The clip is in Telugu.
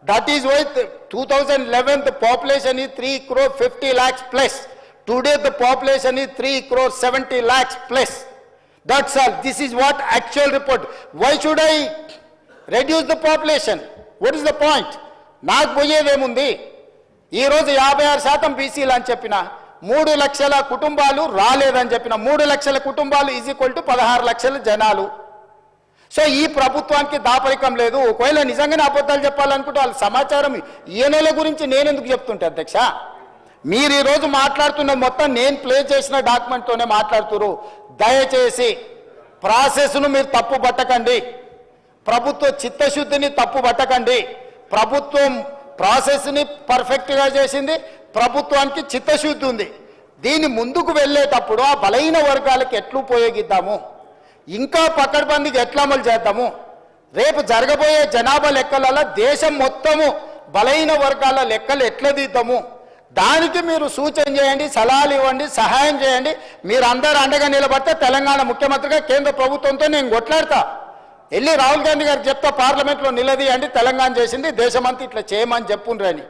That is why 2011 the population is 3 crore 50 lakhs plus. Today the population is 3 crore 70 lakhs plus. That's all. This is what actual report. Why should I reduce the population? What is the point? నాకు పోయేదేముంది? ఈరోజు 56% బీసీలు అని చెప్పిన 3 లక్షల కుటుంబాలు రాలేదని చెప్పిన 3 లక్షల కుటుంబాలు ఈజ్ ఈక్వల్ టు 16 లక్షల జనాలు. సో ఈ ప్రభుత్వానికి దాపరికం లేదు. ఒకవేళ నిజంగానే అబద్ధాలు చెప్పాలనుకుంటే వాళ్ళ సమాచారం ఈయనల గురించి నేను ఎందుకు చెప్తుంటే అధ్యక్ష? మీరు ఈరోజు మాట్లాడుతున్న మొత్తం నేను ప్లే చేసిన డాక్యుమెంట్తోనే మాట్లాడుతున్నారు. దయచేసి ప్రాసెస్ను మీరు తప్పు పట్టకండి, ప్రభుత్వ చిత్తశుద్ధిని తప్పు పట్టకండి. ప్రభుత్వం ప్రాసెస్ని పర్ఫెక్ట్గా చేసింది, ప్రభుత్వానికి చిత్తశుద్ధి ఉంది. దీన్ని ముందుకు వెళ్ళేటప్పుడు ఆ బలహీన వర్గాలకు ఎట్లు ఉపయోగిద్దాము, ఇంకా పకడ్బందీగా ఎట్లా అమలు చేద్దాము, రేపు జరగబోయే జనాభా లెక్కలలో దేశం మొత్తము బలహీన వర్గాల లెక్కలు ఎట్లా తీద్దాము, దానికి మీరు సూచన చేయండి, సలహాలు ఇవ్వండి, సహాయం చేయండి. మీరు అందరూ అండగా నిలబడితే తెలంగాణ ముఖ్యమంత్రిగా కేంద్ర ప్రభుత్వంతో నేను కొట్లాడతా. వెళ్ళి రాహుల్ గాంధీ గారికి చెప్తా, పార్లమెంట్లో నిలదీయండి, తెలంగాణ చేసింది దేశమంతా ఇట్లా చేయమని చెప్పుండ్రని.